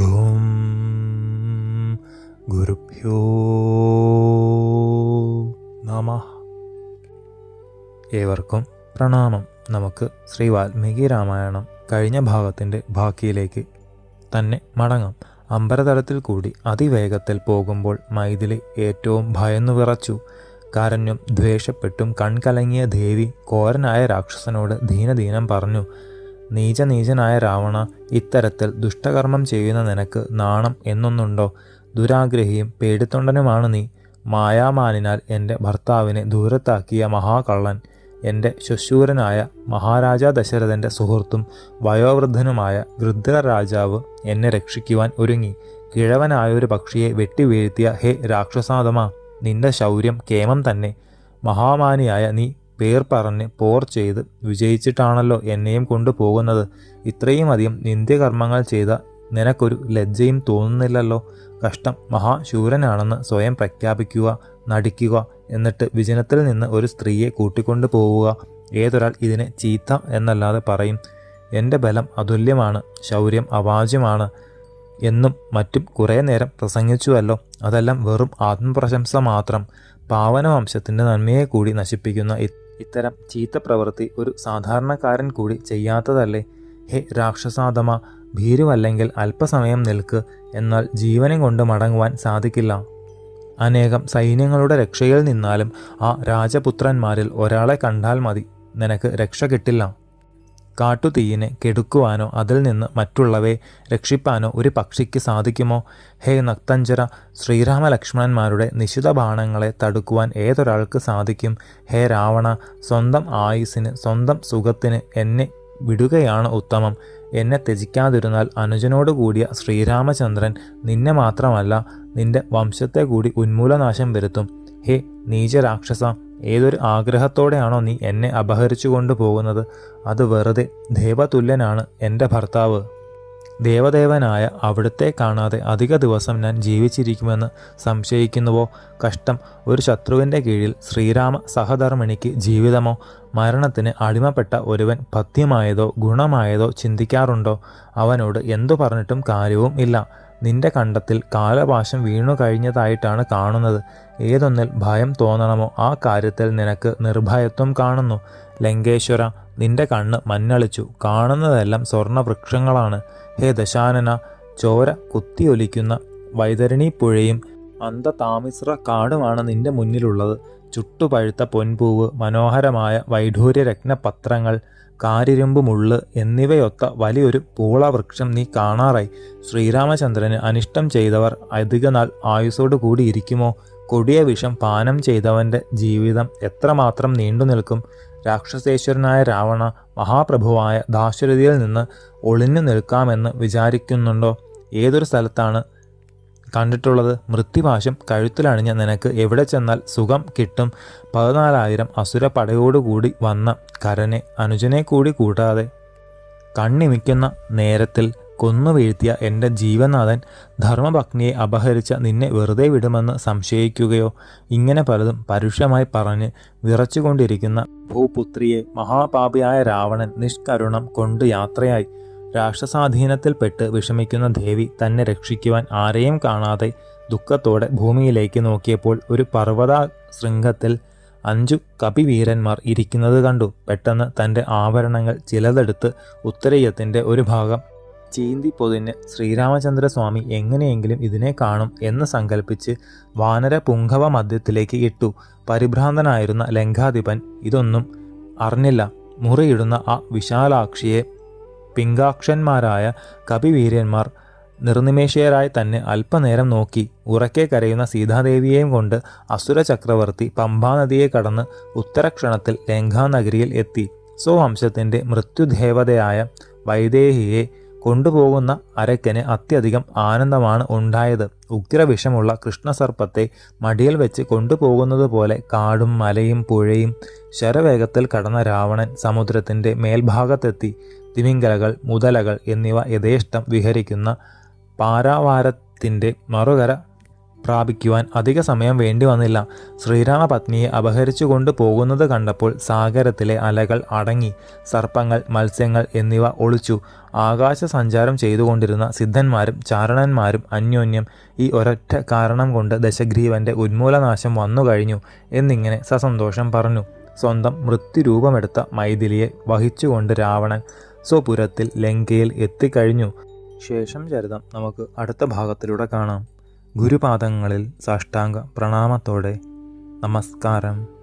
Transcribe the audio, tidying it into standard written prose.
ഗും ഗുരുഭ്യോ നമഃ. ഏവർക്കും പ്രണാമം. നമുക്ക് ശ്രീ വാൽമീകി രാമായണം കഴിഞ്ഞ ഭാഗത്തിൻ്റെ ബാക്കിയിലേക്ക് തന്നെ മടങ്ങാം. അമ്പരതലത്തിൽ കൂടി അതിവേഗത്തിൽ പോകുമ്പോൾ മൈഥിലി ഏറ്റവും ഭയന്നു വിറച്ചു. കരഞ്ഞും ദ്വേഷപ്പെട്ടും കൺകലങ്ങിയ ദേവി കോരനായ രാക്ഷസനോട് ദീനദീനം പറഞ്ഞു: നീചനായ രാവണ, ഇത്തരത്തിൽ ദുഷ്ടകർമ്മം ചെയ്യുന്ന നിനക്ക് നാണം എന്നൊന്നുണ്ടോ? ദുരാഗ്രഹിയും പേടിത്തൊണ്ടനുമാണ് നീ. മായാമാനിനാൽ എൻ്റെ ഭർത്താവിനെ ദൂരത്താക്കിയ മഹാകള്ളൻ. എൻ്റെ ശുശൂരനായ മഹാരാജാ ദശരഥൻ്റെ സുഹൃത്തും വയോവൃദ്ധനുമായ ഗൃധ്ര രാജാവ് എന്നെ രക്ഷിക്കുവാൻ ഒരുങ്ങി. കിഴവനായൊരു പക്ഷിയെ വെട്ടിവീഴ്ത്തിയ ഹേ രാക്ഷസാധമാ, നിന്റെ ശൗര്യം കേമം തന്നെ. മഹാമാനിയായ നീ പേർ പറഞ്ഞ് പോർ ചെയ്ത് വിജയിച്ചിട്ടാണല്ലോ എന്നെയും കൊണ്ടുപോകുന്നത്. ഇത്രയും അധികം നിന്ദ്യകർമ്മങ്ങൾ ചെയ്ത നിനക്കൊരു ലജ്ജയും തോന്നുന്നില്ലല്ലോ. കഷ്ടം. മഹാശൂരനാണെന്ന് സ്വയം പ്രഖ്യാപിക്കുക, നടിക്കുക, എന്നിട്ട് വിജനത്തിൽ നിന്ന് ഒരു സ്ത്രീയെ കൂട്ടിക്കൊണ്ടു പോവുക. ഏതൊരാൾ ഇതിനെ ചീത്ത എന്നല്ലാതെ പറയും? എൻ്റെ ബലം അതുല്യമാണ്, ശൗര്യം അവാച്യമാണ് എന്നും മറ്റും കുറേ നേരം പ്രസംഗിച്ചുവല്ലോ. അതെല്ലാം വെറും ആത്മപ്രശംസ മാത്രം. പാവനവംശത്തിൻ്റെ നന്മയെ കൂടി നശിപ്പിക്കുന്ന ഇത്തരം ചീത്ത പ്രവൃത്തി ഒരു സാധാരണക്കാരൻ കൂടി ചെയ്യാത്തതല്ലേ? ഹേ രാക്ഷസാധമ, ഭീരുവല്ലെങ്കിൽ അല്പസമയം നിൽക്ക്. എന്നാൽ ജീവനം കൊണ്ട് മടങ്ങുവാൻ സാധിക്കില്ല. അനേകം സൈന്യങ്ങളുടെ രക്ഷയിൽ നിന്നാലും ആ രാജപുത്രന്മാരിൽ ഒരാളെ കണ്ടാൽ മതി, നിനക്ക് രക്ഷ കിട്ടില്ല. കാട്ടുതീയിനെ കെടുക്കുവാനോ അതിൽ നിന്ന് മറ്റുള്ളവയെ രക്ഷിപ്പാനോ ഒരു പക്ഷിക്ക് സാധിക്കുമോ? ഹേ നക്തഞ്ചര, ശ്രീരാമലക്ഷ്മണന്മാരുടെ നിശിത ബാണങ്ങളെ തടുക്കുവാൻ ഏതൊരാൾക്ക് സാധിക്കും? ഹേ രാവണ, സ്വന്തം ആയുസ്സിന് സ്വന്തം സുഖത്തിന് എന്നെ വിടുകയാണ് ഉത്തമം. എന്നെ ത്യജിക്കാതിരുന്നാൽ അനുജനോടുകൂടിയ ശ്രീരാമചന്ദ്രൻ നിന്നെ മാത്രമല്ല നിന്റെ വംശത്തെ കൂടി ഉന്മൂലനാശം വരുത്തും. ഹേ നീചരാക്ഷസ, ഏതൊരു ആഗ്രഹത്തോടെയാണോ നീ എന്നെ അപഹരിച്ചു കൊണ്ടുപോകുന്നത്? അത് വെറുതെ. ദേവതുല്യനാണ് എൻ്റെ ഭർത്താവ്. ദേവദേവനായ അവിടുത്തെ കാണാതെ അധിക ദിവസം ഞാൻ ജീവിച്ചിരിക്കുമെന്ന് സംശയിക്കുന്നുവോ? കഷ്ടം. ഒരു ശത്രുവിൻ്റെ കീഴിൽ ശ്രീരാമ സഹധർമ്മിണിക്ക് ജീവിതമോ? മരണത്തിന് അടിമപ്പെട്ട ഒരുവൻ പഥ്യമായതോ ഗുണമായതോ ചിന്തിക്കാറുണ്ടോ? അവനോട് എന്തു പറഞ്ഞിട്ടും കാര്യവും ഇല്ല. നിന്റെ കണ്ടത്തിൽ കാലപാശം വീണു കഴിഞ്ഞതായിട്ടാണ് കാണുന്നത്. ഏതൊന്നിൽ ഭയം തോന്നണമോ ആ കാര്യത്തിൽ നിനക്ക് നിർഭയത്വം കാണുന്നു. ലങ്കേശ്വര, നിന്റെ കണ്ണ് മഞ്ഞളിച്ചു. കാണുന്നതെല്ലാം സ്വർണവൃക്ഷങ്ങളാണ്. ഹേ ദശാനന, ചോര കുത്തിയൊലിക്കുന്ന വൈതരണി പുഴയും അന്തതാമിശ്ര കാടുമാണ് നിന്റെ മുന്നിലുള്ളത്. ചുട്ടുപഴുത്ത പൊൻപൂവ്, മനോഹരമായ വൈഢൂര്യരത്നപത്രങ്ങൾ, കാരിരുമ്പ് മുള്ള് എന്നിവയൊത്ത വലിയൊരു പൂളവൃക്ഷം നീ കാണാറായി. ശ്രീരാമചന്ദ്രന് അനിഷ്ടം ചെയ്തവർ അധികനാൾ ആയുസ്സോടു കൂടിയിരിക്കുമോ? കൊടിയ വിഷം പാനം ചെയ്തവൻ്റെ ജീവിതം എത്രമാത്രം നീണ്ടു നിൽക്കും? രാക്ഷസേശ്വരനായ രാവണ, മഹാപ്രഭുവായ ദാശരഥിയിൽ നിന്ന് ഒളിഞ്ഞു നിൽക്കാമെന്ന് വിചാരിക്കുന്നുണ്ടോ? ഏതൊരു സ്ഥലത്താണ് കണ്ടിട്ടുള്ളത്? മൃത്യുപാശം കഴുത്തിലണിഞ്ഞ നിനക്ക് എവിടെ ചെന്നാൽ സുഖം കിട്ടും? 14,000 അസുര പടയോടുകൂടി വന്ന കരനെ അനുജനെ കൂടി കൂട്ടാതെ കണ്ണിമിക്കുന്ന നേരത്തിൽ കൊന്നുവീഴ്ത്തിയ എൻ്റെ ജീവനാഥൻ ധർമ്മപത്നിയെ അപഹരിച്ച നിന്നെ വെറുതെ വിടുമെന്ന് സംശയിക്കുകയോ? ഇങ്ങനെ പലതും പരുഷമായി പറഞ്ഞ് വിറച്ചുകൊണ്ടിരിക്കുന്ന ഭൂപുത്രിയെ മഹാപാപിയായ രാവണൻ നിഷ്കരുണം കൊണ്ട് യാത്രയായി. രാക്ഷസാധീനത്തിൽപ്പെട്ട് വിഷമിക്കുന്ന ദേവി തന്നെ രക്ഷിക്കുവാൻ ആരെയും കാണാതെ ദുഃഖത്തോടെ ഭൂമിയിലേക്ക് നോക്കിയപ്പോൾ ഒരു പർവ്വത ശൃംഗത്തിൽ 5 കപിവീരന്മാർ ഇരിക്കുന്നത് കണ്ടു. പെട്ടെന്ന് തൻ്റെ ആഭരണങ്ങൾ ചിലതെടുത്ത് ഉത്തരീയത്തിൻ്റെ ഒരു ഭാഗം ചീന്തി പൊതിഞ്ഞ് ശ്രീരാമചന്ദ്രസ്വാമി എങ്ങനെയെങ്കിലും ഇതിനെ കാണും എന്ന് സങ്കല്പിച്ച് വാനര പുങ്കവ മധ്യത്തിലേക്ക് ഇട്ടു. പരിഭ്രാന്തനായിരുന്ന ലങ്കാധിപൻ ഇതൊന്നും അറിഞ്ഞില്ല. മുറിയിടുന്ന ആ വിശാലാക്ഷിയെ പിങ്കാക്ഷന്മാരായ കപിവീരന്മാർ നിർനിമേഷയരായി തന്നെ അല്പനേരം നോക്കി. ഉറക്കെ കരയുന്ന സീതാദേവിയെയും കൊണ്ട് അസുര ചക്രവർത്തി പമ്പാനദിയെ കടന്ന് ഉത്തരക്ഷണത്തിൽ ലങ്കാനഗരിയിൽ എത്തി. സ്വവംശത്തിൻ്റെ മൃത്യുദേവതയായ വൈദേഹിയെ കൊണ്ടുപോകുന്ന അരക്കന് അത്യധികം ആനന്ദമാണ് ഉണ്ടായത്. ഉഗ്രവിഷമുള്ള കൃഷ്ണസർപ്പത്തെ മടിയിൽ വെച്ച് കൊണ്ടുപോകുന്നത് പോലെ കാടും മലയും പുഴയും ശരവേഗത്തിൽ കടന്ന രാവണൻ സമുദ്രത്തിൻ്റെ മേൽഭാഗത്തെത്തി. തിമിംഗലകൾ, മുതലകൾ എന്നിവ യഥേഷ്ടം വിഹരിക്കുന്ന പാരാവാരത്തിൻ്റെ മറുകര പ്രാപിക്കുവാൻ അധിക സമയം വേണ്ടി വന്നില്ല. ശ്രീരാമപത്നിയെ അപഹരിച്ചു കൊണ്ട് പോകുന്നത് കണ്ടപ്പോൾ സാഗരത്തിലെ അലകൾ അടങ്ങി. സർപ്പങ്ങൾ, മത്സ്യങ്ങൾ എന്നിവ ഒളിച്ചു. ആകാശ സഞ്ചാരം ചെയ്തുകൊണ്ടിരുന്ന സിദ്ധന്മാരും ചാരണന്മാരും അന്യോന്യം ഈ ഒരൊറ്റ കാരണം കൊണ്ട് ദശഗ്രീവന്റെ ഉന്മൂലനാശം വന്നു കഴിഞ്ഞു എന്നിങ്ങനെ സസന്തോഷം പറഞ്ഞു. സ്വന്തം മൃത്യുരൂപമെടുത്ത മൈഥിലിയെ വഹിച്ചുകൊണ്ട് രാവണൻ സ്വപുരത്തിൽ ലങ്കയിൽ എത്തിക്കഴിഞ്ഞു. ശേഷം ചരിതം നമുക്ക് അടുത്ത ഭാഗത്തിലൂടെ കാണാം. ഗുരുപാദങ്ങളിൽ സാഷ്ടാംഗ പ്രണാമത്തോടെ നമസ്കാരം.